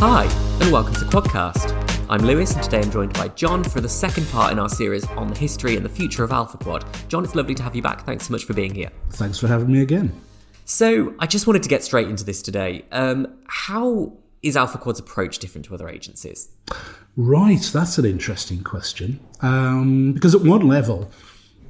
Hi, and welcome to QuadCast. I'm Lewis, and today I'm joined by John for the second part in our series on the history and the future of AlphaQuad. John, it's lovely to have you back. Thanks so much for being here. Thanks for having me again. So, I just wanted to get straight into this today. How is AlphaQuad's approach different to other agencies? Right, that's an interesting question. Because at one level,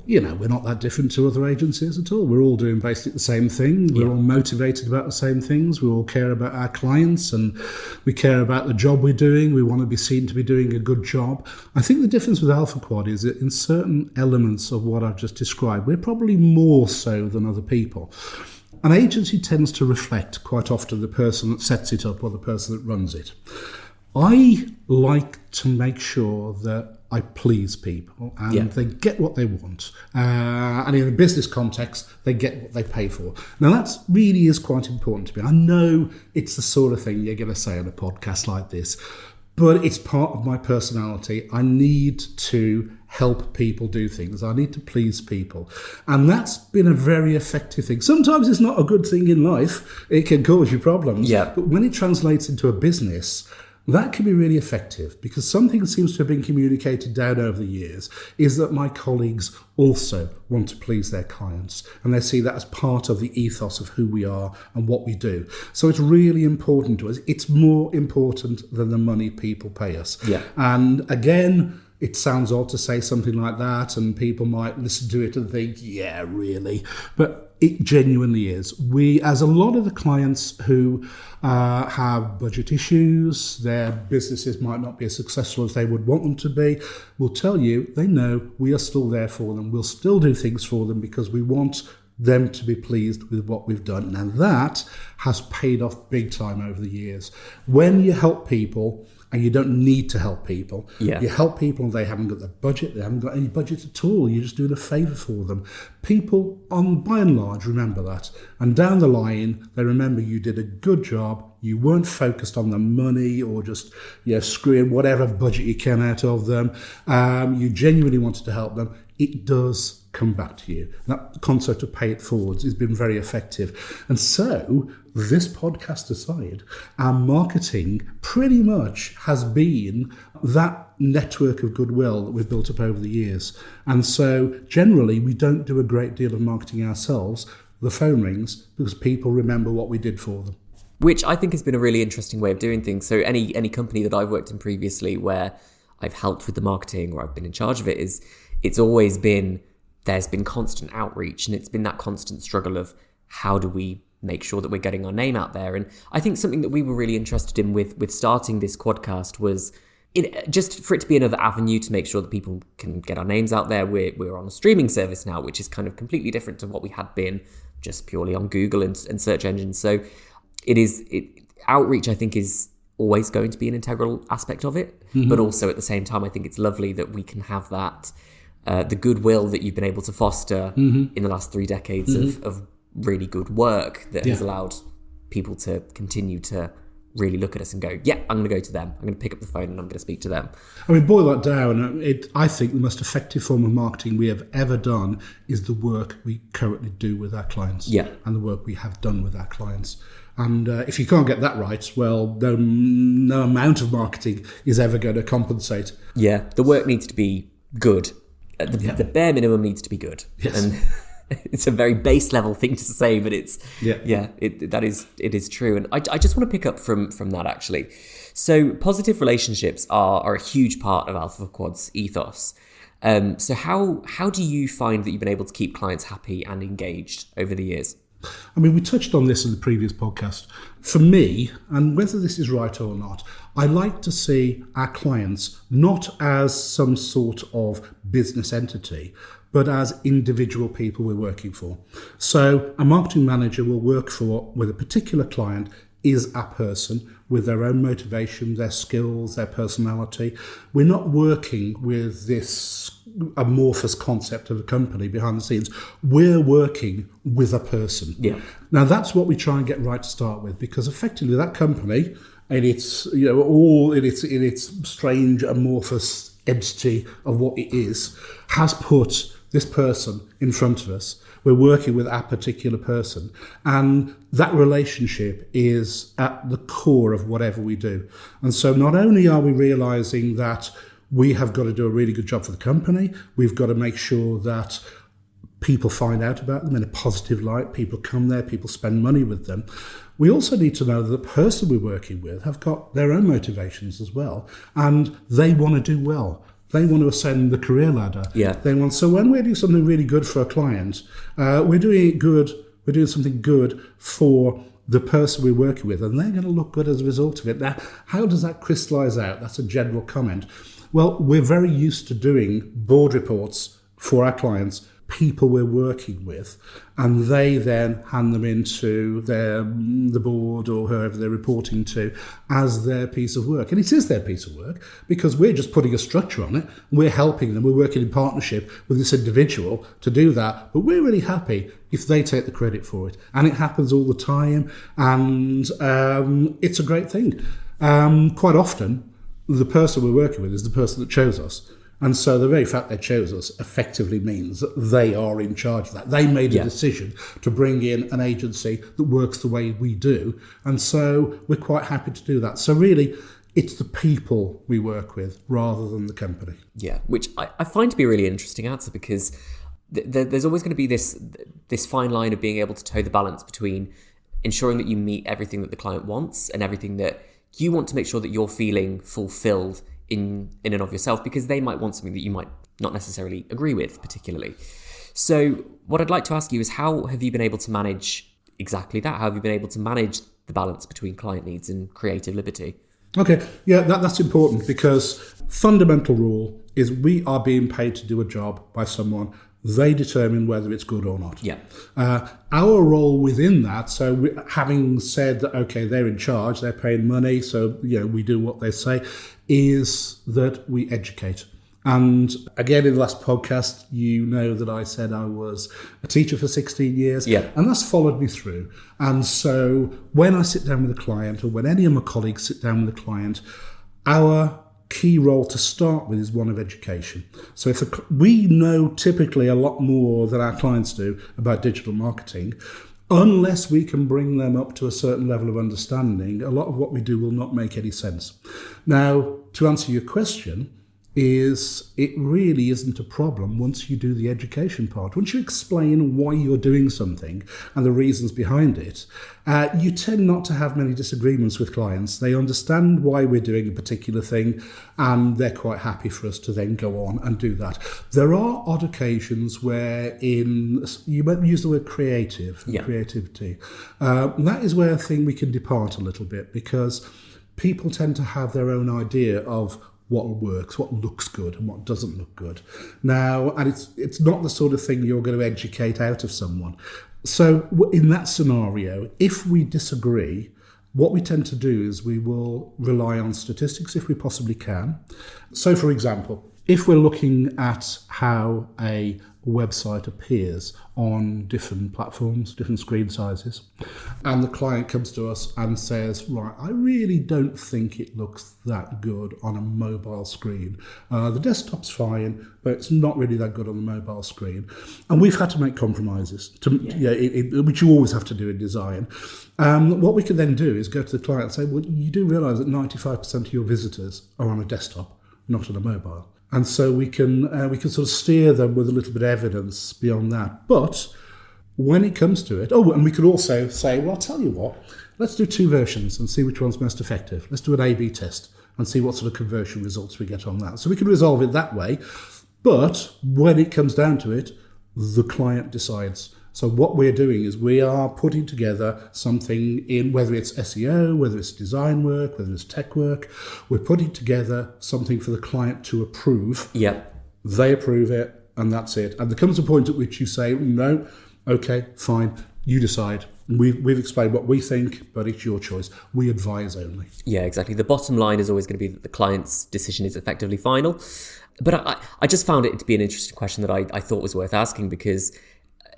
we're not that different to other agencies at all. We're all doing basically the same thing. We're all motivated about the same things. We all care about our clients and we care about the job we're doing. We want to be seen to be doing a good job. I think the difference with AlphaQuad is that in certain elements of what I've just described, we're probably more so than other people. An agency tends to reflect quite often the person that sets it up or the person that runs it. I like to make sure that I please people and they get what they want. And in a business context, they get what they pay for. Now, that really is quite important to me. I know it's the sort of thing you're going to say on a podcast like this, but it's part of my personality. I need to help people do things. I need to please people. And that's been a very effective thing. Sometimes it's not a good thing in life. It can cause you problems. Yeah. But when it translates into a business, that can be really effective, because something that seems to have been communicated down over the years is that my colleagues also want to please their clients, and they see that as part of the ethos of who we are and what we do. So it's really important to us. It's more important than the money people pay us. Yeah. And again, it sounds odd to say something like that, and people might listen to it and think, yeah, really. But it genuinely is. We, as a lot of the clients who have budget issues, their businesses might not be as successful as they would want them to be, will tell you they know we are still there for them. We'll still do things for them because we want them to be pleased with what we've done. Now that has paid off big time over the years. When you help people, and you don't need to help people. Yeah. You help people and they haven't got the budget, they haven't got any budget at all. You're just doing a favour for them. People, by and large, remember that. And down the line, they remember you did a good job. You weren't focused on the money or just screwing whatever budget you can out of them. You genuinely wanted to help them. It does come back to you. That concept of pay it forwards has been very effective. And so, this podcast aside, our marketing pretty much has been that network of goodwill that we've built up over the years. And so, generally, we don't do a great deal of marketing ourselves. The phone rings because people remember what we did for them. Which I think has been a really interesting way of doing things. So any company that I've worked in previously where I've helped with the marketing or I've been in charge of it, it's always been, there's been constant outreach, and it's been that constant struggle of how do we make sure that we're getting our name out there. And I think something that we were really interested in with starting this QuadCast was just for it to be another avenue to make sure that people can get our names out there. We're on a streaming service now, which is kind of completely different to what we had been just purely on Google and search engines. So outreach, I think, is always going to be an integral aspect of it. Mm-hmm. But also at the same time, I think it's lovely that we can have that, the goodwill that you've been able to foster in the last 3 decades of really good work that has allowed people to continue to really look at us and go, yeah, I'm going to go to them. I'm going to pick up the phone and I'm going to speak to them. I mean, boil that down. I think the most effective form of marketing we have ever done is the work we currently do with our clients and the work we have done with our clients. And if you can't get that right, well, no amount of marketing is ever going to compensate. Yeah, the work needs to be good. The bare minimum needs to be good. Yes. And it's a very base level thing to say, but it is true. And I just want to pick up from that, actually. So positive relationships are a huge part of AlphaQuad's ethos. So how do you find that you've been able to keep clients happy and engaged over the years? I mean, we touched on this in the previous podcast. For me, and whether this is right or not, I like to see our clients not as some sort of business entity, but as individual people we're working for. So a marketing manager will work with a particular client is a person with their own motivation, their skills, their personality. We're not working with this amorphous concept of a company behind the scenes. We're working with a person. Yeah. Now that's what we try and get right to start with, because effectively that company, and it's all in its strange amorphous entity of what it is, has put this person in front of us. We're working with a particular person, and that relationship is at the core of whatever we do. And so not only are we realizing that we have got to do a really good job for the company, we've got to make sure that people find out about them in a positive light, people come there, people spend money with them. We also need to know that the person we're working with have got their own motivations as well, and they want to do well. They want to ascend the career ladder. Yeah. So when we're doing something really good for a client, we're doing it good. We're doing something good for the person we're working with, and they're going to look good as a result of it. Now, how does that crystallize out? That's a general comment. Well, we're very used to doing board reports for our clients, people we're working with, and they then hand them into the board or whoever they're reporting to as their piece of work. And it is their piece of work because we're just putting a structure on it. We're helping them. We're working in partnership with this individual to do that. But we're really happy if they take the credit for it. And it happens all the time. And it's a great thing. Quite often, the person we're working with is the person that chose us. And so the very fact they chose us effectively means that they are in charge of that. They made a decision to bring in an agency that works the way we do. And so we're quite happy to do that. So really, it's the people we work with rather than the company. Yeah, which I find to be a really interesting answer because there's always going to be this fine line of being able to toe the balance between ensuring that you meet everything that the client wants and everything that you want to make sure that you're feeling fulfilled in and of yourself, because they might want something that you might not necessarily agree with particularly. So what I'd like to ask you is, how have you been able to manage exactly that? How have you been able to manage the balance between client needs and creative liberty? Okay, yeah, that's important, because fundamental rule is we are being paid to do a job by someone. They determine whether it's good or not. Yeah. Our role within that, so having said that, okay, they're in charge, they're paying money, so we do what they say, is that we educate. And again, in the last podcast, you know that I said I was a teacher for 16 years. Yeah. And that's followed me through. And so when I sit down with a client, or when any of my colleagues sit down with a client, our key role to start with is one of education. So we know typically a lot more than our clients do about digital marketing. Unless we can bring them up to a certain level of understanding, a lot of what we do will not make any sense. Now, to answer your question, it really isn't a problem once you do the education part. Once you explain why you're doing something and the reasons behind it, you tend not to have many disagreements with clients. They understand why we're doing a particular thing, and they're quite happy for us to then go on and do that. There are odd occasions where you might use the word creativity. That is where I think we can depart a little bit, because people tend to have their own idea of what works, what looks good, and what doesn't look good. Now, and it's not the sort of thing you're going to educate out of someone. So in that scenario, if we disagree, what we tend to do is we will rely on statistics if we possibly can. So, for example, if we're looking at how a website appears on different platforms, different screen sizes, and the client comes to us and says, right, I really don't think it looks that good on a mobile screen. The desktop's fine, but it's not really that good on the mobile screen. And we've had to make compromises, which you always have to do in design. What we can then do is go to the client and say, well, you do realise that 95% of your visitors are on a desktop, not on a mobile. And so we can sort of steer them with a little bit of evidence beyond that. But when it comes to it, and we could also say, well, I'll tell you what, let's do two versions and see which one's most effective. Let's do an A/B test and see what sort of conversion results we get on that. So we can resolve it that way. But when it comes down to it, the client decides. So what we're doing is we are putting together something in, whether it's SEO, whether it's design work, whether it's tech work, we're putting together something for the client to approve. Yeah. They approve it, and that's it. And there comes a point at which you say, no, okay, fine, you decide. We've explained what we think, but it's your choice. We advise only. Yeah, exactly. The bottom line is always going to be that the client's decision is effectively final. But I just found it to be an interesting question that I thought was worth asking, because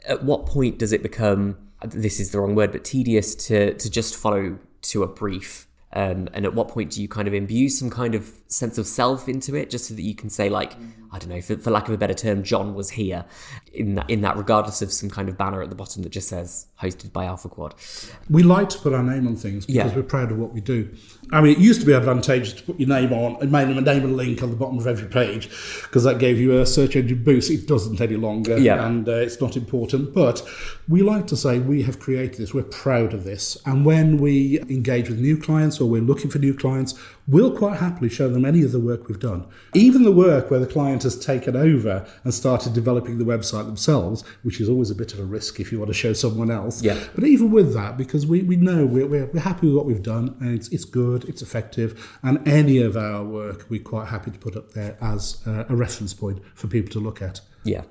at what point does it become, this is the wrong word, but tedious to just follow to a brief? And at what point do you kind of imbue some kind of sense of self into it, just so that you can say, like, I don't know, for lack of a better term, John was here in that, regardless of some kind of banner at the bottom that just says hosted by AlphaQuad. We like to put our name on things because we're proud of what we do. I mean, it used to be advantageous to put your name on and name and link on the bottom of every page because that gave you a search engine boost. It doesn't any longer, and it's not important. But we like to say we have created this. We're proud of this. And when we engage with new clients or we're looking for new clients, we'll quite happily show them any of the work we've done. Even the work where the client has taken over and started developing the website themselves, which is always a bit of a risk if you want to show someone else. Yeah. But even with that, because we know we're happy with what we've done and it's good, it's effective, and any of our work we're quite happy to put up there as a reference point for people to look at. Yeah.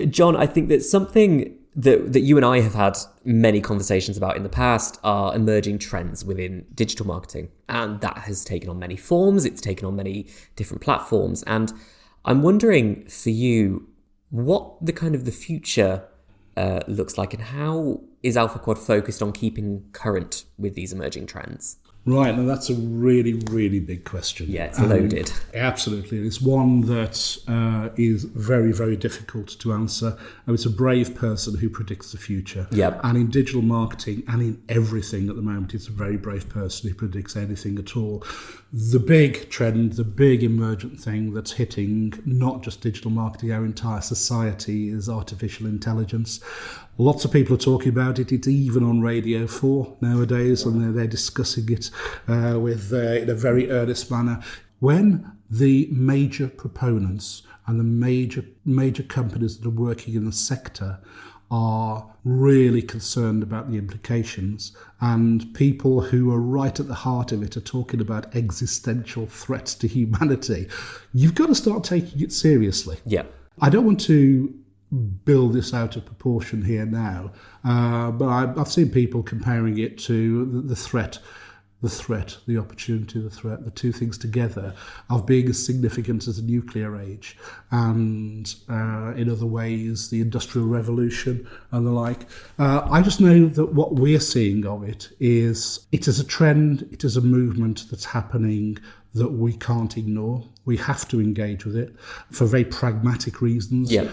John, I think that something that you and I have had many conversations about in the past are emerging trends within digital marketing. And that has taken on many forms. It's taken on many different platforms. And I'm wondering for you, what the kind of the future looks like and how is AlphaQuad focused on keeping current with these emerging trends? Right, now that's a really, really big question. Yeah, it's loaded. Absolutely. It's one that is very, very difficult to answer. It's a brave person who predicts the future. Yep. And in digital marketing and in everything at the moment, it's a very brave person who predicts anything at all. The big trend, the big emergent thing that's hitting not just digital marketing, our entire society is artificial intelligence. Lots of people are talking about it. It's even on Radio 4 nowadays, and they're discussing it in a very earnest manner. When the major proponents and the major companies that are working in the sector are really concerned about the implications, and people who are right at the heart of it are talking about existential threats to humanity, you've got to start taking it seriously. Yeah. I don't want to build this out of proportion here now, but I've seen people comparing it to the threat, the opportunity, the threat, the two things together of being as significant as the nuclear age and in other ways the Industrial Revolution and the like. I just know that what we're seeing of it is a trend, it is a movement that's happening that we can't ignore. We have to engage with it for very pragmatic reasons. Yeah.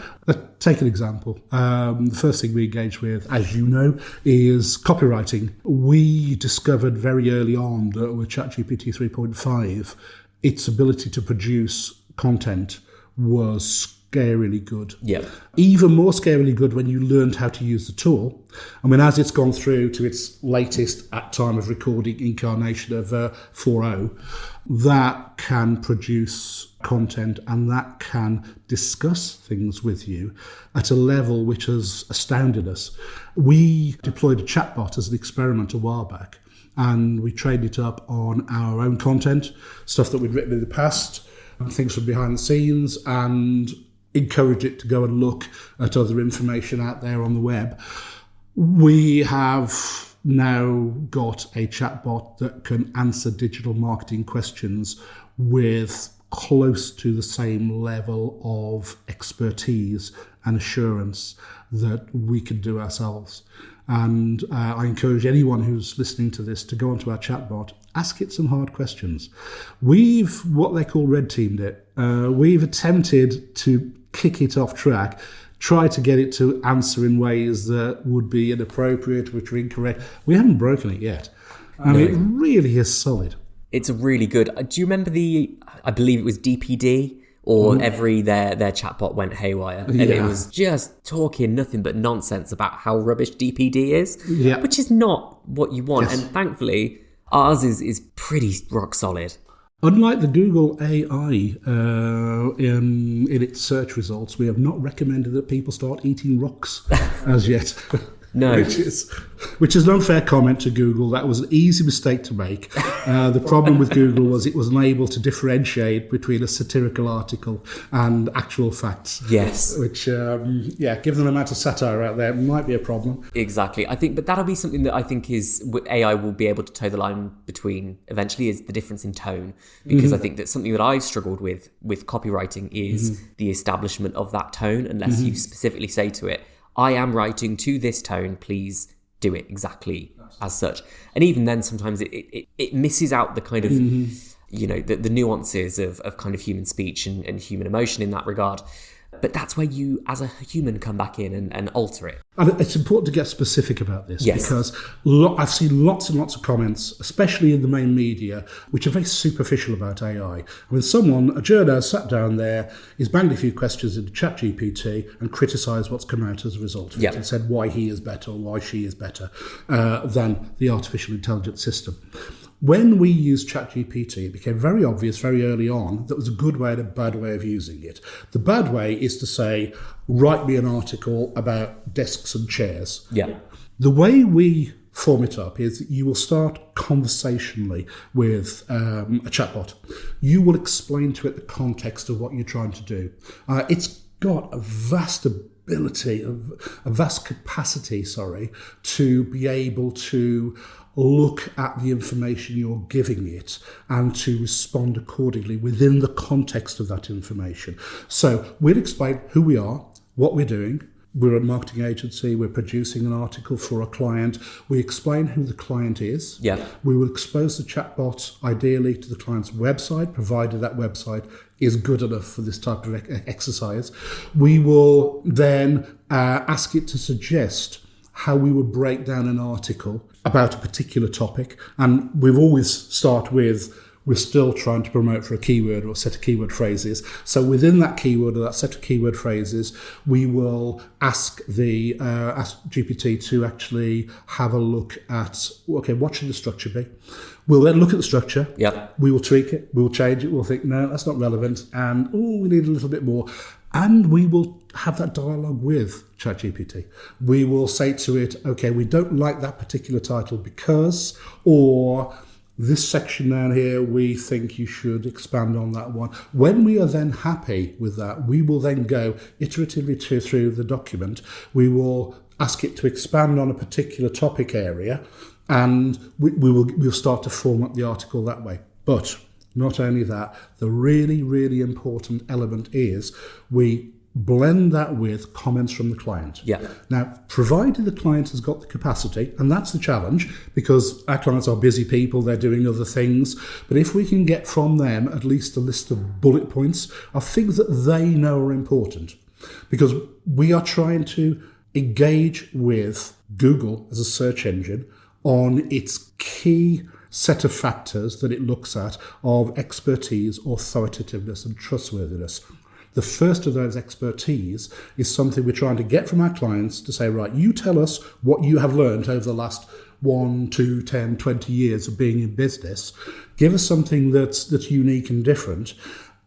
Take an example. The first thing we engage with, as you know, is copywriting. We discovered very early on that with ChatGPT 3.5, its ability to produce content was scarily good. Yeah. Even more scarily good when you learned how to use the tool. I mean, as it's gone through to its latest, at time of recording, incarnation of 4.0, that can produce content and that can discuss things with you at a level which has astounded us. We deployed a chatbot as an experiment a while back, and we trained it up on our own content, stuff that we'd written in the past, things from behind the scenes, and encourage it to go and look at other information out there on the web. We have now got a chatbot that can answer digital marketing questions with close to the same level of expertise and assurance that we could do ourselves. And I encourage anyone who's listening to this to go onto our chatbot, ask it some hard questions. We've, what they call red teamed it. We've attempted to kick it off track, try to get it to answer in ways that would be inappropriate, which are incorrect. We haven't broken it yet. I mean, it really is solid. It's a really good. Do you remember I believe it was DPD, or their chatbot went haywire, and it was just talking nothing but nonsense about how rubbish DPD is, which is not what you want. Yes. And thankfully, ours is pretty rock solid. Unlike the Google AI in its search results, we have not recommended that people start eating rocks as yet. No. Which is an unfair comment to Google. That was an easy mistake to make. The problem with Google was it was unable to differentiate between a satirical article and actual facts. Yes. Which, given the amount of satire out there, might be a problem. Exactly. I think, but that'll be something that I think is AI will be able to toe the line between eventually is the difference in tone. Because I think that something that I've struggled with copywriting is the establishment of that tone, unless you specifically say to it, I am writing to this tone, please do it exactly as such. And even then, sometimes it misses out the kind of the nuances of kind of human speech and human emotion in that regard. But that's where you, as a human, come back in and alter it. And it's important to get specific about this, yes. because I've seen lots and lots of comments, especially in the main media, which are very superficial about AI. I mean, a journalist sat down there, he's banged a few questions into ChatGPT and criticised what's come out as a result of it, and said why he is better or why she is better than the artificial intelligence system. When we used ChatGPT, it became very obvious very early on that there was a good way and a bad way of using it. The bad way is to say, write me an article about desks and chairs. Yeah. The way we form it up is you will start conversationally with a chatbot. You will explain to it the context of what you're trying to do. It's got a vast ability, a vast capacity, to be able to look at the information you're giving it and to respond accordingly within the context of that information. So we'll explain who we are, what we're doing. We're a marketing agency. We're producing an article for a client. We explain who the client is. Yeah. We will expose the chatbot ideally to the client's website, provided that website is good enough for this type of exercise. We will then ask it to suggest how we would break down an article about a particular topic. And we've always start with, we're still trying to promote for a keyword or a set of keyword phrases. So within that keyword or that set of keyword phrases, we will ask GPT to actually have a look at, okay, what should the structure be? We'll then look at the structure. Yeah. We will tweak it. We'll change it. We'll think, no, that's not relevant. And, we need a little bit more. And we will have that dialogue with ChatGPT. We will say to it, okay, we don't like that particular title because, or this section down here, we think you should expand on that one. When we are then happy with that, we will then go iteratively through the document. We will ask it to expand on a particular topic area, and we'll start to form up the article that way. But not only that, the really, really important element is we blend that with comments from the client. Yeah. Now, provided the client has got the capacity, and that's the challenge, because our clients are busy people, they're doing other things, but if we can get from them at least a list of bullet points of things that they know are important, because we are trying to engage with Google as a search engine on its key set of factors that it looks at of expertise, authoritativeness, and trustworthiness. The first of those expertise is something we're trying to get from our clients to say, right, you tell us what you have learned over the last 1, 2, 10, 20 years of being in business. Give us something that's unique and different.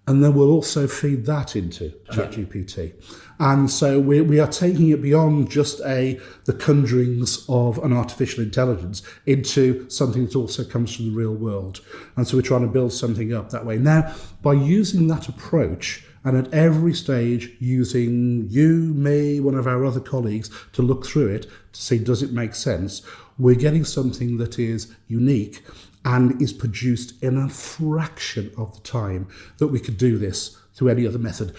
And then we'll also feed that into ChatGPT. And so we are taking it beyond just the conjurings of an artificial intelligence into something that also comes from the real world. And so we're trying to build something up that way. Now, by using that approach, and at every stage using you, me, one of our other colleagues to look through it to see, does it make sense? We're getting something that is unique and is produced in a fraction of the time that we could do this through any other method.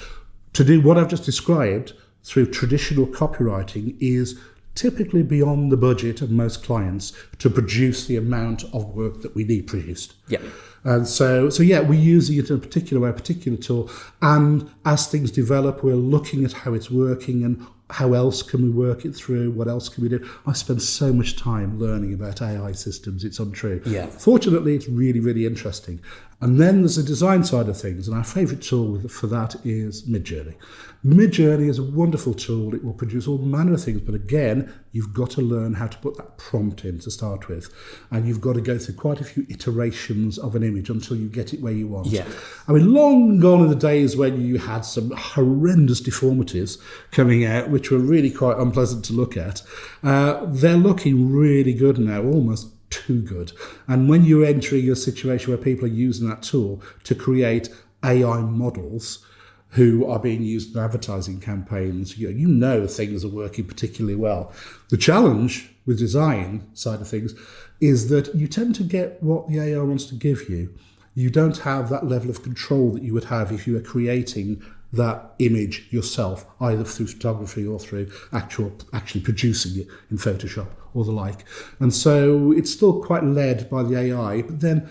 To do what I've just described through traditional copywriting is typically beyond the budget of most clients to produce the amount of work that we need produced. Yeah. And so we're using it in a particular way, a particular tool. And as things develop, we're looking at how it's working and how else can we work it through? What else can we do? I spend so much time learning about AI systems, it's untrue. Yeah. Fortunately, it's really, really interesting. And then there's the design side of things. And our favourite tool for that is Midjourney. Midjourney is a wonderful tool. It will produce all manner of things. But again, you've got to learn how to put that prompt in to start with. And you've got to go through quite a few iterations of an image until you get it where you want. Yeah. I mean, long gone are the days when you had some horrendous deformities coming out, which were really quite unpleasant to look at. They're looking really good now, almost too good. And when you're entering a situation where people are using that tool to create AI models who are being used in advertising campaigns, you know things are working particularly well. The challenge with design side of things is that you tend to get what the AI wants to give you. You don't have that level of control that you would have if you were creating that image yourself, either through photography or through actually producing it in Photoshop or the like. And so it's still quite led by the AI. But then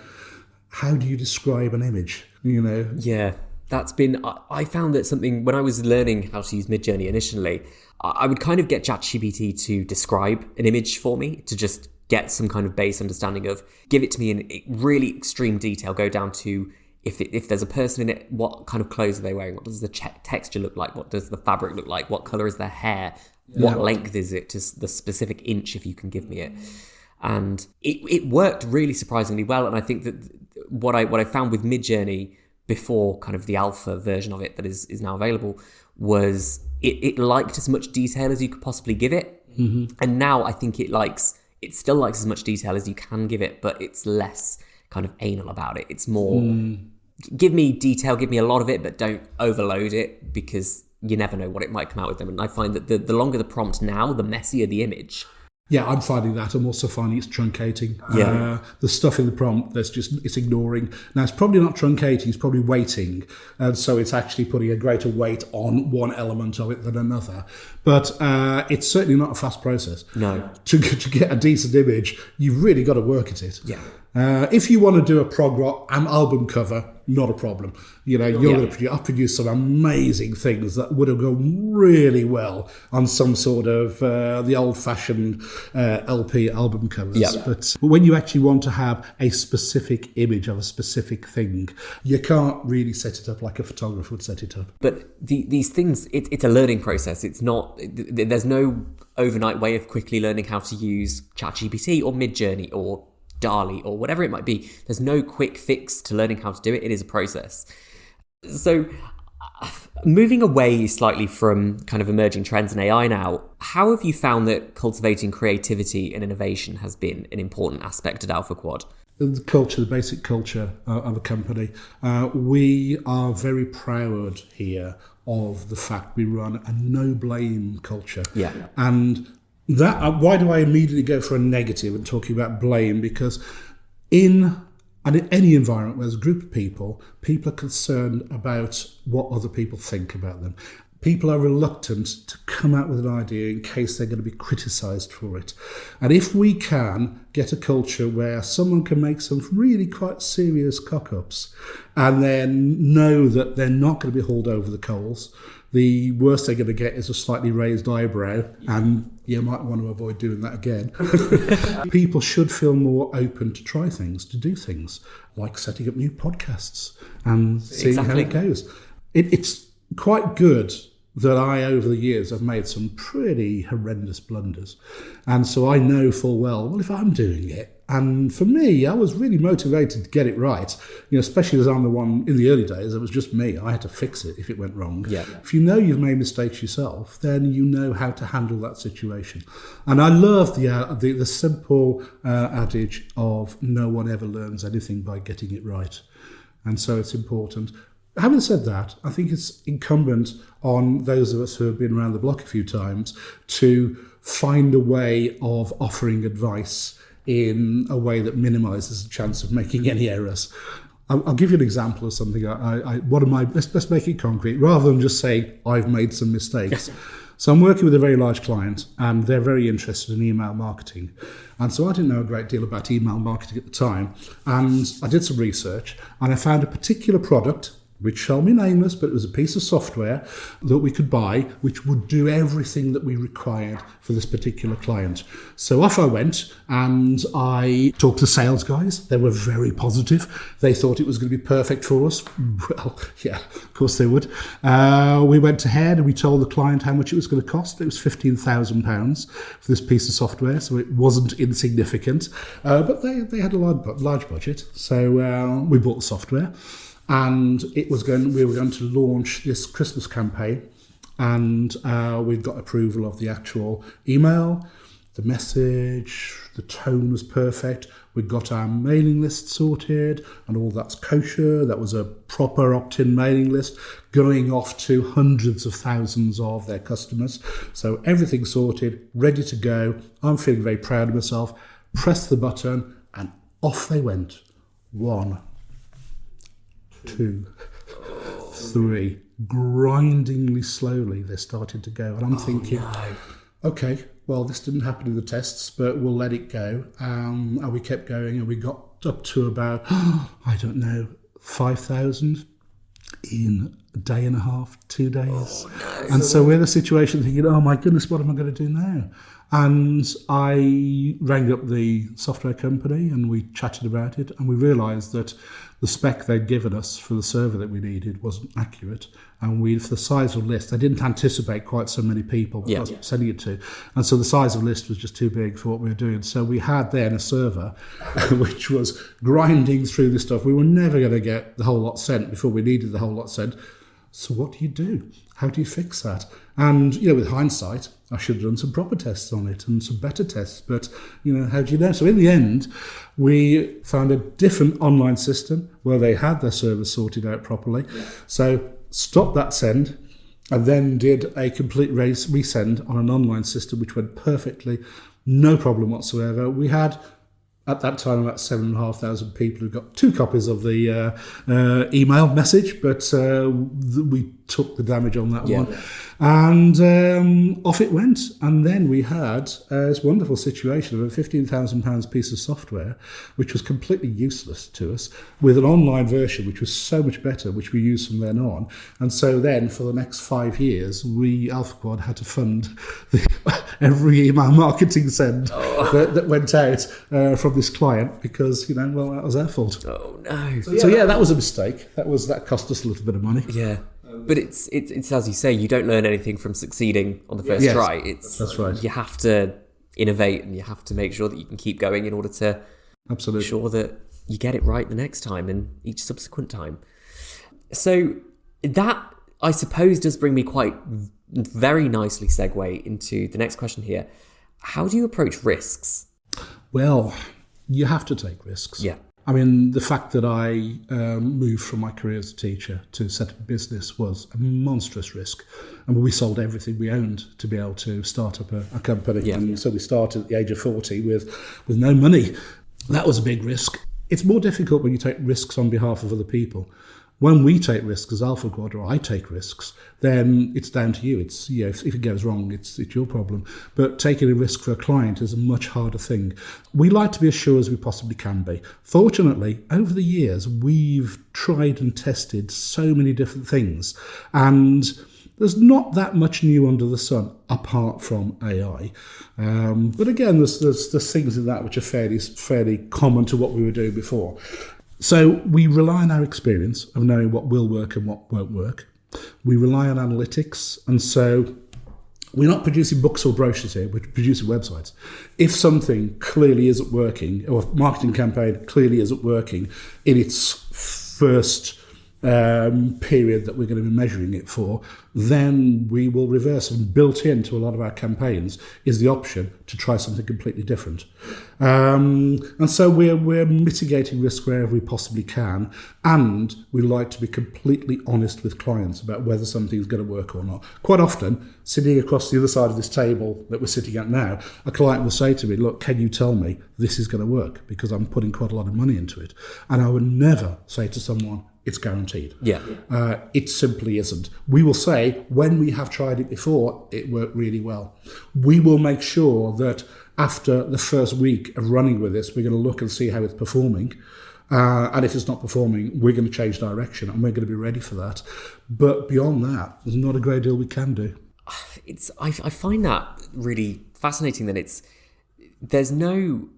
how do you describe an image? Yeah, I found that something, when I was learning how to use Midjourney initially, I would kind of get ChatGPT to describe an image for me, to just get some kind of base understanding of, give it to me in really extreme detail, go down to if there's a person in it, what kind of clothes are they wearing? What does the texture look like? What does the fabric look like? What color is their hair? What length is it? Just the specific inch, if you can give me it. And it worked really surprisingly well. And I think that what I found with Midjourney before kind of the alpha version of it that is now available was it liked as much detail as you could possibly give it. Mm-hmm. And now I think it still likes as much detail as you can give it, but it's less kind of anal about it. It's more, give me detail, give me a lot of it, but don't overload it, because you never know what it might come out with them. And I find that the longer the prompt now, the messier the image. Yeah, I'm finding that. I'm also finding it's truncating. Yeah. The stuff in the prompt, it's ignoring. Now, it's probably not truncating, it's probably weighting. And so it's actually putting a greater weight on one element of it than another. But it's certainly not a fast process. No. To get a decent image, you've really got to work at it. Yeah. If you want to do a prog rock album cover, not a problem. You're going to produce some amazing things that would have gone really well on some sort of the old-fashioned LP album covers. Yeah. But when you actually want to have a specific image of a specific thing, you can't really set it up like a photographer would set it up. But these things, it's a learning process. It's not. There's no overnight way of quickly learning how to use ChatGPT or Midjourney or DALL-E or whatever it might be. There's no quick fix to learning how to do it. It is a process. So moving away slightly from kind of emerging trends in AI now, how have you found that cultivating creativity and innovation has been an important aspect at AlphaQuad? The culture, the basic culture of a company. We are very proud here of the fact we run a no-blame culture. Yeah. And that, why do I immediately go for a negative and talking about blame? Because in any environment where there's a group of people are concerned about what other people think about them. People are reluctant to come out with an idea in case they're going to be criticised for it. And if we can get a culture where someone can make some really quite serious cock-ups and then know that they're not going to be hauled over the coals, the worst they're going to get is a slightly raised eyebrow, and you might want to avoid doing that again. People should feel more open to try things, to do things, like setting up new podcasts and seeing how it goes. It's quite good that I, over the years, have made some pretty horrendous blunders. And so I know full well, if I'm doing it, and for me, I was really motivated to get it right, especially as I'm the one in the early days, it was just me. I had to fix it if it went wrong. Yeah. If you know you've made mistakes yourself, then you know how to handle that situation. And I love the simple adage of no one ever learns anything by getting it right. And so it's important. Having said that, I think it's incumbent on those of us who have been around the block a few times to find a way of offering advice in a way that minimises the chance of making any errors. I'll give you an example of something. Let's make it concrete, rather than just say, I've made some mistakes. So I'm working with a very large client, and they're very interested in email marketing. And so I didn't know a great deal about email marketing at the time. And I did some research, and I found a particular product, which shall be nameless, but it was a piece of software that we could buy, which would do everything that we required for this particular client. So off I went, and I talked to the sales guys. They were very positive. They thought it was going to be perfect for us. Well, yeah, of course they would. We went ahead and we told the client how much it was going to cost. It was £15,000 for this piece of software, so it wasn't insignificant. But they had a large budget, so we bought the software. And we were going to launch this Christmas campaign, and we'd got approval of the actual email, the message, the tone was perfect. We got our mailing list sorted, and all that's kosher. That was a proper opt-in mailing list going off to hundreds of thousands of their customers. So everything sorted, ready to go. I'm feeling very proud of myself. Pressed the button, and off they went. 1, 2, 3, grindingly slowly they started to go, and I'm thinking, okay, well, this didn't happen in the tests, but we'll let it go. And we kept going, and we got up to about, I don't know, 5,000 in a day and a half, 2 days. Oh, no. And so we're in a situation thinking, oh my goodness, what am I going to do now? And I rang up the software company and we chatted about it, and we realised that the spec they'd given us for the server that we needed wasn't accurate. And for the size of list, they didn't anticipate quite so many people that I was sending it to. And so the size of list was just too big for what we were doing. So we had then a server which was grinding through this stuff. We were never going to get the whole lot sent before we needed the whole lot sent. So what do? How do you fix that? And, with hindsight, I should have done some proper tests on it and some better tests. But, how do you know? So in the end, we found a different online system where they had their server sorted out properly. Yeah. So stopped that send and then did a complete resend on an online system, which went perfectly, no problem whatsoever. We had, at that time, about 7,500 people who got 2 copies of the email message, but we took the damage on that one. And off it went. And then we had this wonderful situation of a £15,000 piece of software, which was completely useless to us, with an online version, which was so much better, which we used from then on. And so then, for the next 5 years, AlphaQuad had to fund every email marketing send that went out from this client because, that was our fault. Oh, no. So that was a mistake. That cost us a little bit of money. Yeah. But it's as you say, you don't learn anything from succeeding on the first try. That's right. You have to innovate and you have to make sure that you can keep going in order to ensure that you get it right the next time and each subsequent time. So that, I suppose, does bring me quite very nicely segue into the next question here. How do you approach risks? Well, you have to take risks. Yeah. I mean, the fact that I moved from my career as a teacher to set up a business was a monstrous risk. And we sold everything we owned to be able to start up a company. Yeah. And so we started at the age of 40 with no money. That was a big risk. It's more difficult when you take risks on behalf of other people. When we take risks as AlphaQuad, or I take risks, then it's down to you. It's if it goes wrong, it's your problem. But taking a risk for a client is a much harder thing. We like to be as sure as we possibly can be. Fortunately, over the years, we've tried and tested so many different things, and there's not that much new under the sun apart from AI. But again, there's things in that which are fairly common to what we were doing before. So we rely on our experience of knowing what will work and what won't work. We rely on analytics. And so we're not producing books or brochures here, we're producing websites. If something clearly isn't working, or a marketing campaign clearly isn't working in its first period that we're going to be measuring it for, then we will reverse. And built into a lot of our campaigns is the option to try something completely different. And so we're mitigating risk wherever we possibly can, and we like to be completely honest with clients about whether something's going to work or not. Quite often, sitting across the other side of this table that we're sitting at now, a client will say to me, look, can you tell me this is going to work? Because I'm putting quite a lot of money into it. And I would never say to someone, it's guaranteed. Yeah. It simply isn't. We will say, when we have tried it before, it worked really well. We will make sure that after the first week of running with this, we're going to look and see how it's performing. And if it's not performing, we're going to change direction and we're going to be ready for that. But beyond that, there's not a great deal we can do. I find that really fascinating that there's no...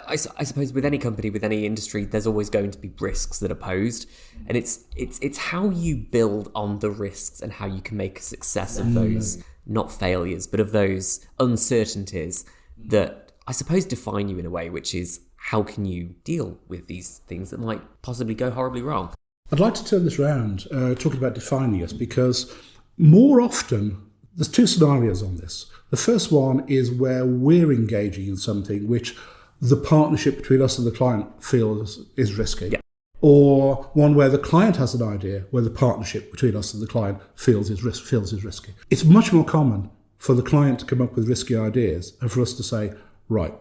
I suppose with any company, with any industry, there's always going to be risks that are posed, and it's how you build on the risks and how you can make a success of those, not failures, but of those uncertainties that I suppose define you in a way, which is how can you deal with these things that might possibly go horribly wrong. I'd like to turn this around, talking about defining us, because more often there's 2 scenarios on this. The first one is where we're engaging in something which the partnership between us and the client feels is risky. Yeah. Or one where the client has an idea where the partnership between us and the client feels is risky. It's much more common for the client to come up with risky ideas and for us to say, right,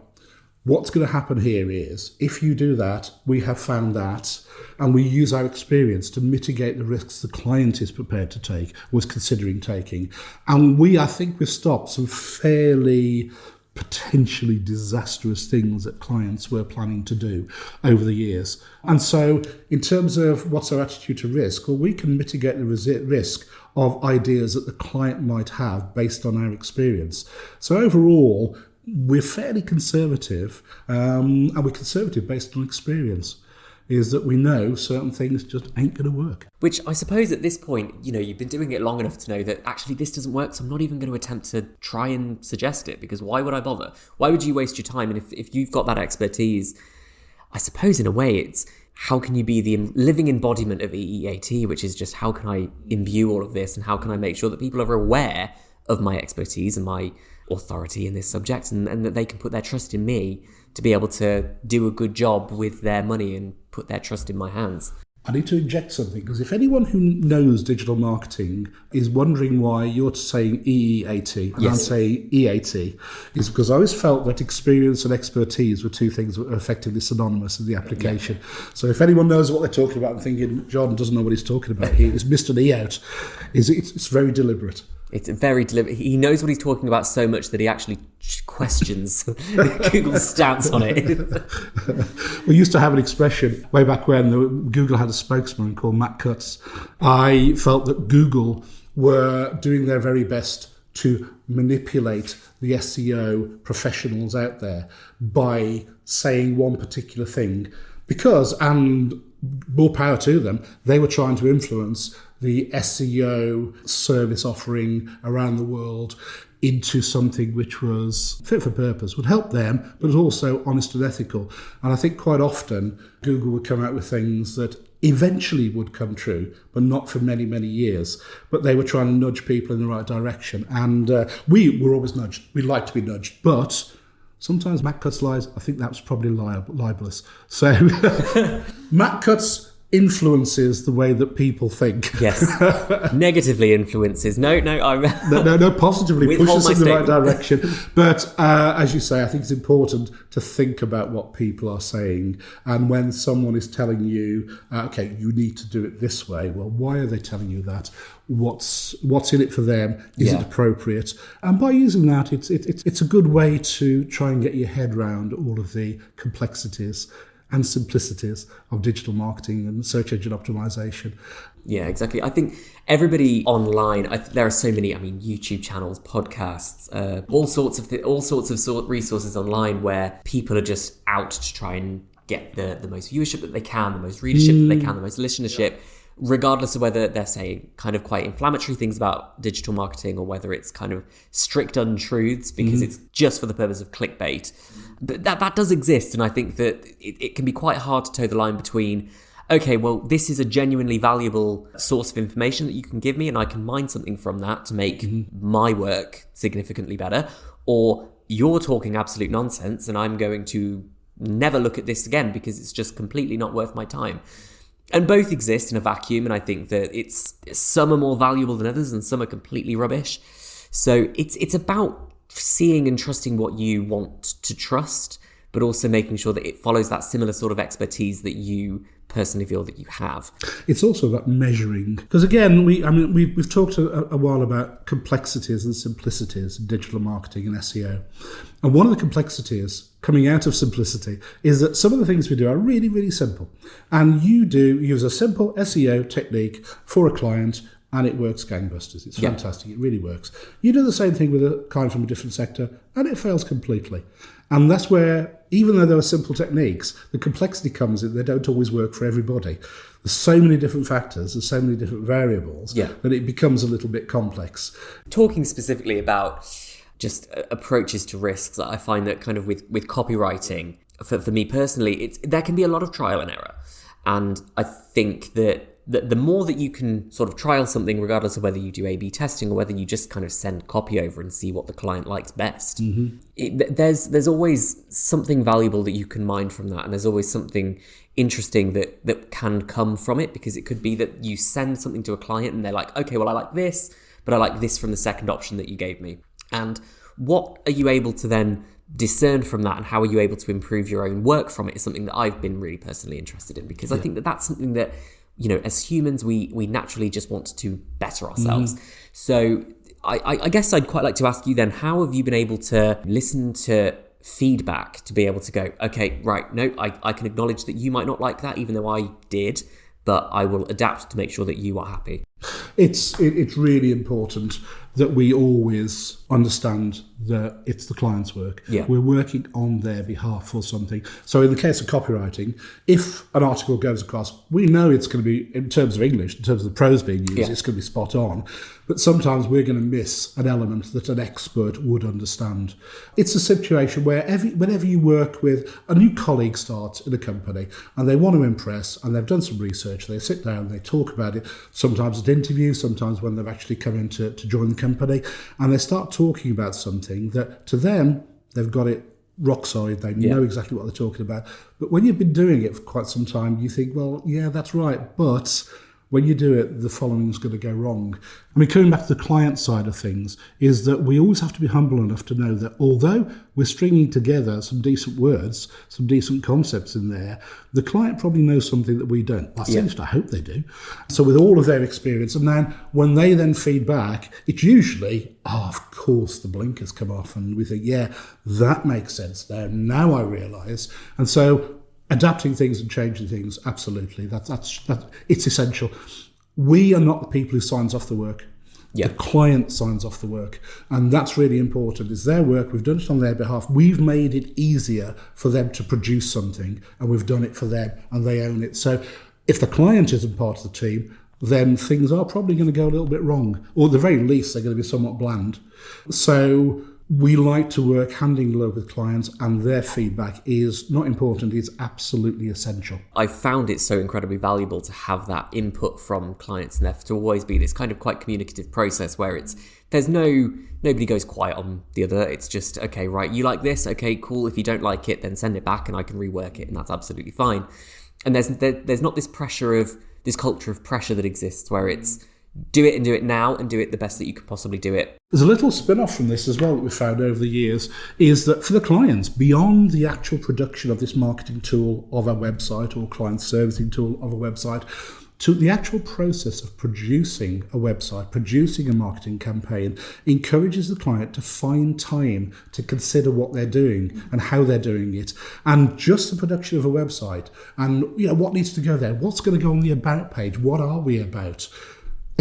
What's going to happen here is, if you do that, we have found that, and we use our experience to mitigate the risks the client is prepared to take, was considering taking. And I think we've stopped some fairly potentially disastrous things that clients were planning to do over the years. And so in terms of what's our attitude to risk, well, we can mitigate the risk of ideas that the client might have based on our experience. So overall, we're fairly conservative, and we're conservative based on experience, is that we know certain things just ain't going to work. Which I suppose at this point, you've been doing it long enough to know that actually this doesn't work, so I'm not even going to attempt to try and suggest it, because why would I bother? Why would you waste your time? And if you've got that expertise, I suppose in a way it's how can you be the living embodiment of EEAT, which is just how can I imbue all of this and how can I make sure that people are aware of my expertise and my authority in this subject, and that they can put their trust in me to be able to do a good job with their money and put their trust in my hands. I need to inject something, because if anyone who knows digital marketing is wondering why you're saying EEAT and Yes. I'm saying EAT, is because I always felt that experience and expertise were two things that were effectively synonymous in the application. Yeah. So if anyone knows what they're talking about and thinking, John doesn't know what he's talking about, he's missed an E out, it's very deliberate. It's very deliberate. He knows what he's talking about so much that he actually questions Google's stance on it. We used to have an expression way back when Google had a spokesman called Matt Cutts. I felt that Google were doing their very best to manipulate the SEO professionals out there by saying one particular thing, because, and more power to them, they were trying to influence the SEO service offering around the world into something which was fit for purpose, would help them, but also honest and ethical. And I think quite often Google would come out with things that eventually would come true, but not for many, many years. But they were trying to nudge people in the right direction. And we were always nudged. We like to be nudged. But sometimes Matt Cutts lies. I think that was probably libelous. So Matt Cutts influences the way that people think. Yes. Negatively influences. No, positively pushes in the right direction. But as you say, I think it's important to think about what people are saying. And when someone is telling you, okay, you need to do it this way, well, why are they telling you that? What's in it for them? Is it appropriate? And by using that, it's a good way to try and get your head around all of the complexities and simplicities of digital marketing and search engine optimization. Yeah, exactly. I think everybody online, there are so many, YouTube channels, podcasts, all sorts of resources online where people are just out to try and get the most viewership that they can, the most readership that they can, the most listenership, regardless of whether they're saying kind of quite inflammatory things about digital marketing or whether it's kind of strict untruths because it's just for the purpose of clickbait. That does exist, and I think that it can be quite hard to toe the line between, okay, well, this is a genuinely valuable source of information that you can give me and I can mine something from that to make my work significantly better, or you're talking absolute nonsense and I'm going to never look at this again because it's just completely not worth my time. And both exist in a vacuum, and I think that some are more valuable than others and some are completely rubbish. So it's about seeing and trusting what you want to trust, but also making sure that it follows that similar sort of expertise that you personally feel that you have. It's also about measuring, because again, we've talked a while about complexities and simplicities in digital marketing and SEO, and one of the complexities coming out of simplicity is that some of the things we do are really, really simple, and you do use a simple SEO technique for a client and it works gangbusters. It's fantastic. It really works. You do the same thing with a client from a different sector and it fails completely. And that's where, even though there are simple techniques, the complexity comes in. They don't always work for everybody. There's so many different factors, there's so many different variables that it becomes a little bit complex. Talking specifically about just approaches to risks, I find that kind of with copywriting, for me personally, there can be a lot of trial and error. And I think that the more that you can sort of trial something, regardless of whether you do A/B testing or whether you just kind of send copy over and see what the client likes best, there's always something valuable that you can mine from that, and there's always something interesting that can come from it, because it could be that you send something to a client and they're like, okay, well, I like this, but I like this from the second option that you gave me. And what are you able to then discern from that, and how are you able to improve your own work from it, is something that I've been really personally interested in, because I think that that's something that, as humans, we naturally just want to better ourselves. So I guess I'd quite like to ask you then, how have you been able to listen to feedback to be able to go, okay, right, no, I can acknowledge that you might not like that, even though I did, but I will adapt to make sure that you are happy? It's really important that we always understand that it's the client's work. Yeah. We're working on their behalf for something. So in the case of copywriting, if an article goes across, we know it's going to be, in terms of English, in terms of the prose being used, it's going to be spot on. But sometimes we're going to miss an element that an expert would understand. It's a situation where whenever you work with a new colleague starts in a company and they want to impress and they've done some research, they sit down, they talk about it, sometimes at interviews, sometimes when they've actually come in to join the company, and they start talking about something that to them, they've got it rock solid, they know exactly what they're talking about. But when you've been doing it for quite some time, you think, well, yeah, that's right, but when you do it, the following's going to go wrong. I mean, coming back to the client side of things, is that we always have to be humble enough to know that although we're stringing together some decent words, some decent concepts in there, the client probably knows something that we don't. At least I hope they do. So with all of their experience, and then when they then feed back, it's usually, of course, the blinkers come off and we think, yeah, that makes sense now. Now I realise. And so adapting things and changing things, absolutely. That's it's essential. We are not the people who signs off the work. The client signs off the work. And that's really important. It's their work. We've done it on their behalf. We've made it easier for them to produce something, and we've done it for them, and they own it. So if the client isn't part of the team, then things are probably going to go a little bit wrong. Or at the very least, they're going to be somewhat bland. So we like to work hand in glove with clients, and their feedback is not important, it's absolutely essential. I found it so incredibly valuable to have that input from clients, and there to always be this kind of quite communicative process where nobody goes quiet on the other. It's just, okay, right, you like this? Okay, cool. If you don't like it, then send it back and I can rework it, and that's absolutely fine. And there's not this culture of pressure that exists where it's do it and do it now and do it the best that you could possibly do it. There's a little spin-off from this as well that we've found over the years, is that for the clients, beyond the actual production of this marketing tool of a website or client servicing tool of a website, to the actual process of producing a website, producing a marketing campaign, encourages the client to find time to consider what they're doing and how they're doing it. And just the production of a website and what needs to go there, what's going to go on the about page, what are we about?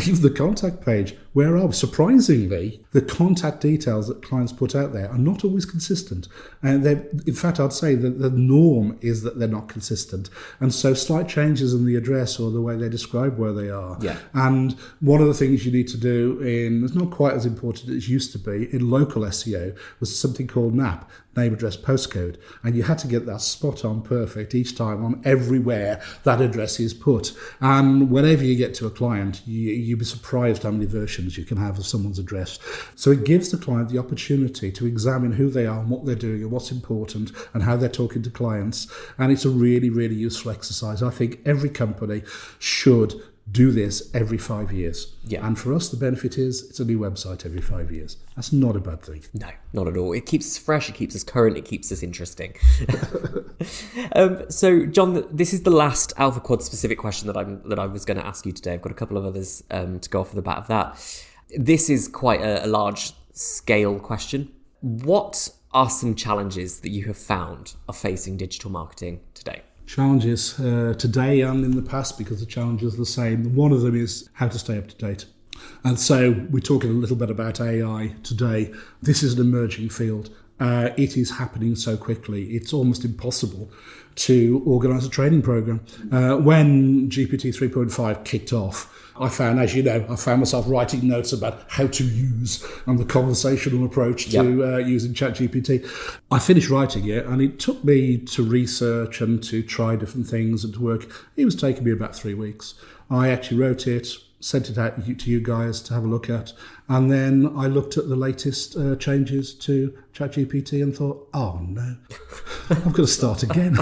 Even the contact page, where are we? Surprisingly, the contact details that clients put out there are not always consistent. And in fact, I'd say that the norm is that they're not consistent. And so slight changes in the address or the way they describe where they are. Yeah. And one of the things you need to do it's not quite as important as it used to be, in local SEO, was something called NAP, name, address, postcode. And you had to get that spot on perfect each time on everywhere that address is put. And whenever you get to a client, you'd be surprised how many versions you can have of someone's address. So it gives the client the opportunity to examine who they are and what they're doing and what's important and how they're talking to clients. And it's a really, really useful exercise. I think every company should do this every 5 years. Yeah. And for us, the benefit is it's a new website every 5 years. That's not a bad thing. No, not at all. It keeps us fresh, it keeps us current, it keeps us interesting. So, John, this is the last AlphaQuad specific question that I was going to ask you today. I've got a couple of others to go off the bat of that. This is quite a large scale question. What are some challenges that you have found are facing digital marketing today? Challenges today and in the past, because the challenges are the same. One of them is how to stay up to date. And so we're talking a little bit about AI today. This is an emerging field. It is happening so quickly. It's almost impossible to organise a training program. When GPT 3.5 kicked off, I found myself writing notes about how to use and the conversational approach to using ChatGPT. I finished writing it, and it took me to research and to try different things and to work. It was taking me about 3 weeks. I actually wrote it, sent it out to you guys to have a look at, and then I looked at the latest changes to ChatGPT and thought, oh no, I've got to start again.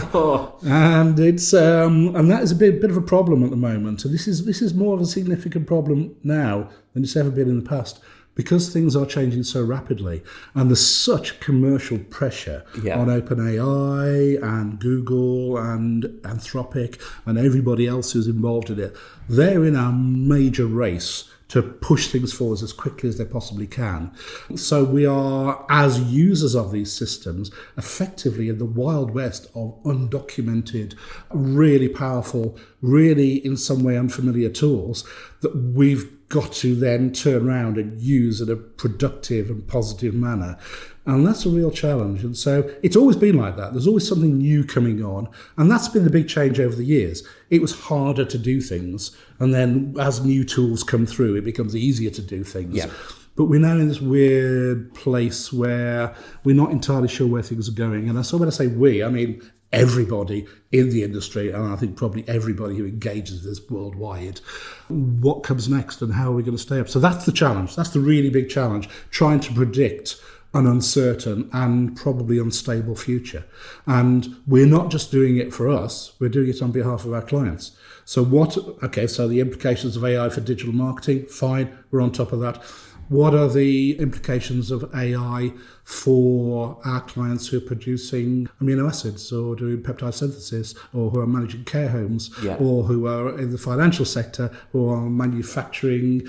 And it's and that is a bit of a problem at the moment. And this is more of a significant problem now than it's ever been in the past, because things are changing so rapidly and there's such commercial pressure on OpenAI and Google and Anthropic and everybody else who's involved in it, they're in a major race to push things forward as quickly as they possibly can. So we are, as users of these systems, effectively in the Wild West of undocumented, really powerful, really in some way unfamiliar tools that we've got to then turn around and use in a productive and positive manner. And that's a real challenge. And so it's always been like that. There's always something new coming on. And that's been the big change over the years. It was harder to do things. And then as new tools come through, it becomes easier to do things. Yeah. But we're now in this weird place where we're not entirely sure where things are going. And so when I say we, I mean everybody in the industry, and I think probably everybody who engages this worldwide. What comes next and how are we going to stay up? So that's the challenge. That's the really big challenge, trying to predict an uncertain and probably unstable future. And we're not just doing it for us, we're doing it on behalf of our clients. So so the implications of AI for digital marketing, fine, we're on top of that. What are the implications of AI for our clients who are producing amino acids or doing peptide synthesis or who are managing care homes or who are in the financial sector or are manufacturing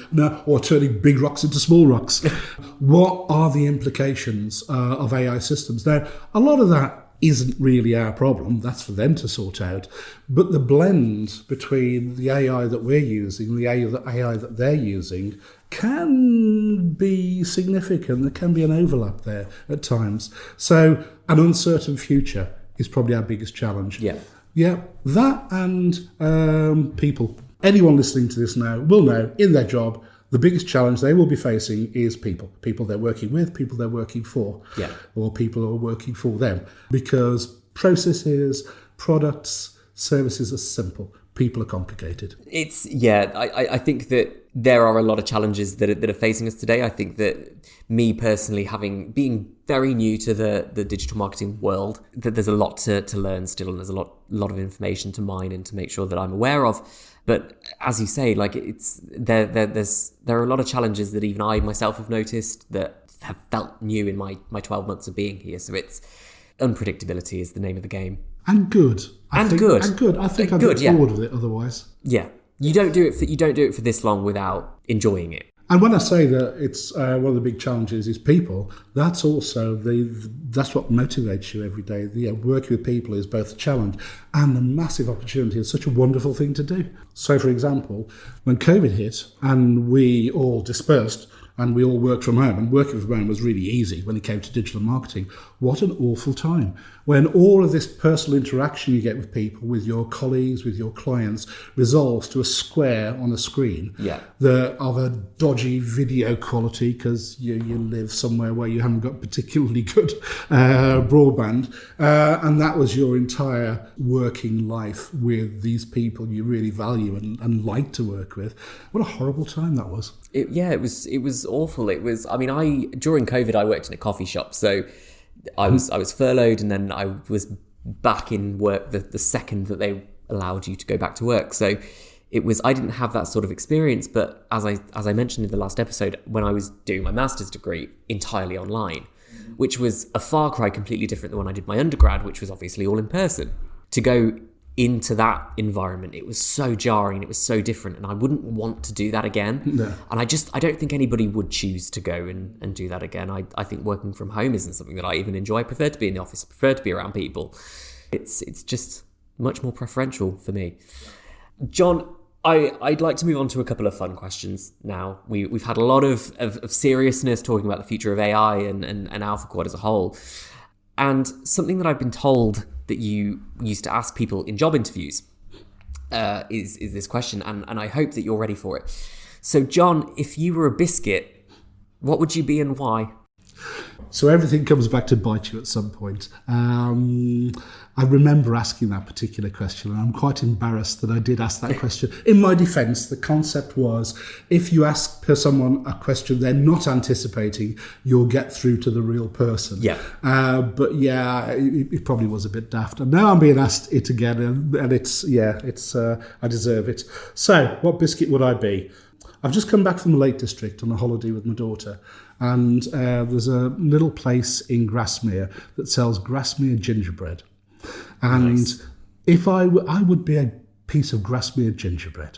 or turning big rocks into small rocks? What are the implications of AI systems? Now, a lot of that isn't really our problem. That's for them to sort out. But the blend between the AI that we're using, the AI that they're using, can be significant. There can be an overlap there at times. So an uncertain future is probably our biggest challenge. Yeah, that and people. Anyone listening to this now will know in their job, the biggest challenge they will be facing is people they're working with, people they're working for, or people who are working for them. Because processes, products, services are simple. People are complicated. I think that there are a lot of challenges that are facing us today. I think that me personally, being very new to the digital marketing world, that there's a lot to learn still, and there's a lot of information to mine and to make sure that I'm aware of. But as you say, like there are a lot of challenges that even I myself have noticed that have felt new in my 12 months of being here. So it's unpredictability is the name of the game. And good. I think I'd get bored with it otherwise. Yeah. You don't do it for this long without enjoying it. And when I say that it's one of the big challenges is people, that's also that's what motivates you every day. Working with people is both a challenge and a massive opportunity. It's such a wonderful thing to do. So, for example, when COVID hit and we all dispersed and we all worked from home, and working from home was really easy when it came to digital marketing. What an awful time. When all of this personal interaction you get with people, with your colleagues, with your clients, resolves to a square on a screen of a dodgy video quality because you live somewhere where you haven't got particularly good broadband. And that was your entire working life with these people you really value and like to work with. What a horrible time that was. It was awful. During COVID, I worked in a coffee shop, so I was furloughed, and then I was back in work the second that they allowed you to go back to work. So I didn't have that sort of experience, but as I mentioned in the last episode, when I was doing my master's degree entirely online, which was a far cry completely different than when I did my undergrad, which was obviously all in person. To go into that environment, it was so jarring, it was so different, and I wouldn't want to do that again. No. And I don't think anybody would choose to go and do that again. I think working from home isn't something that I even enjoy. I prefer to be in the office, I prefer to be around people. It's just much more preferential for me. John, I'd like to move on to a couple of fun questions now. We've had a lot of seriousness talking about the future of AI and AlphaQuad as a whole. And something that I've been told that you used to ask people in job interviews is this question, and I hope that you're ready for it. So, John, if you were a biscuit, what would you be and why? So everything comes back to bite you at some point. I remember asking that particular question, and I'm quite embarrassed that I did ask that question. In my defence, the concept was, if you ask someone a question they're not anticipating, you'll get through to the real person. Yeah. But yeah, it probably was a bit daft. And now I'm being asked it again, and I deserve it. So, what biscuit would I be? I've just come back from the Lake District on a holiday with my daughter, and there's a little place in Grasmere that sells Grasmere gingerbread. And Nice. if I would be a piece of Grasmere gingerbread.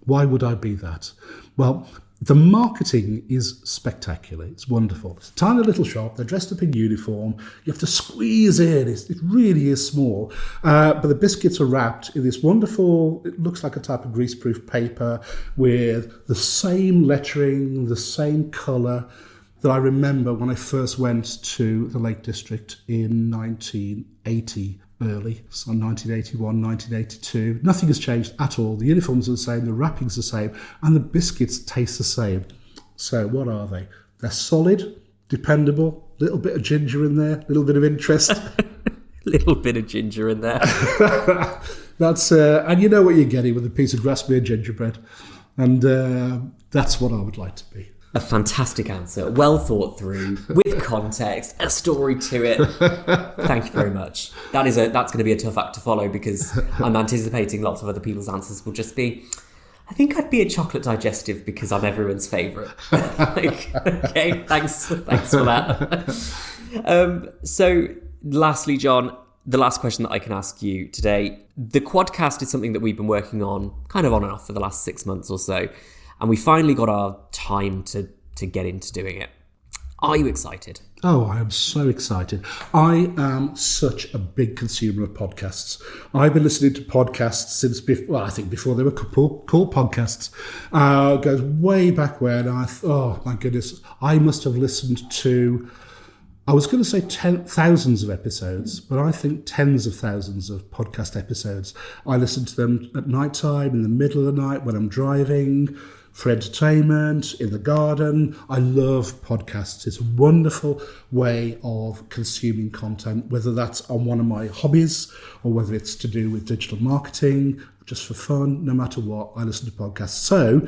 Why would I be that? Well, the marketing is spectacular. It's wonderful. It's a tiny little shop. They're dressed up in uniform. You have to squeeze in. It really is small. But the biscuits are wrapped in this wonderful, it looks like a type of greaseproof paper with the same lettering, the same colour that I remember when I first went to the Lake District in 1980. Early, so 1981, 1982. Nothing has changed at all. The uniforms are the same, the wrapping's the same, and the biscuits taste the same. So what are they? They're solid, dependable, little bit of ginger in there, little bit of interest. Little bit of ginger in there. That's and you know what you're getting with a piece of Grasmere gingerbread, and that's what I would like to be. A fantastic answer, well thought through, with context, a story to it. Thank you very much. That's going to be a tough act to follow, because I'm anticipating lots of other people's answers will just be, I think I'd be a chocolate digestive because I'm everyone's favourite. Okay, thanks for that. So lastly, John, the last question that I can ask you today. The QuadCast is something that we've been working on kind of on and off for the last 6 months or so. And we finally got our time to get into doing it. Are you excited? Oh, I am so excited. I am such a big consumer of podcasts. I've been listening to podcasts since, I think before they were called podcasts. It goes way back when. Oh, my goodness. I must have listened to, I was going to say thousands of episodes, but I think tens of thousands of podcast episodes. I listen to them at night time, in the middle of the night, when I'm driving, for entertainment, in the garden. I love podcasts. It's a wonderful way of consuming content, whether that's on one of my hobbies or whether it's to do with digital marketing, just for fun. No matter what, I listen to podcasts. So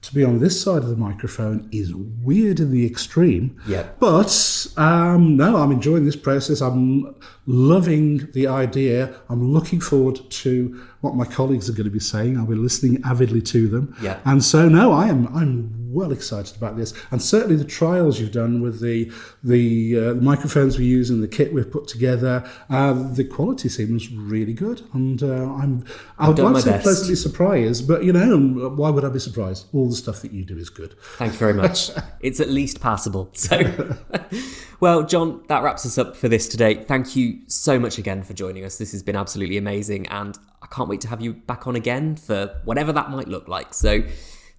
to be on this side of the microphone is weird in the extreme. Yeah. But no, I'm enjoying this process. I'm loving the idea. I'm looking forward to what my colleagues are going to be saying. I'll be listening avidly to them. Yeah. And so, no, I'm well excited about this. And certainly the trials you've done with the microphones we use and the kit we've put together, the quality seems really good. And I'd like to say pleasantly surprised, but why would I be surprised? All the stuff that you do is good. Thank you very much. It's at least passable. So, well, John, that wraps us up for this today. Thank you so much again for joining us. This has been absolutely amazing, and I can't wait to have you back on again for whatever that might look like. So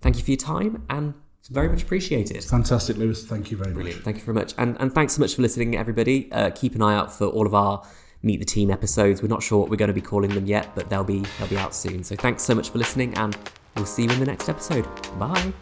thank you for your time, and it's very much appreciated. Fantastic, Lewis. Thank you very much. Brilliant. Thank you very much. And thanks so much for listening, everybody. Keep an eye out for all of our Meet the Team episodes. We're not sure what we're going to be calling them yet, but they'll be out soon. So thanks so much for listening, and we'll see you in the next episode. Bye.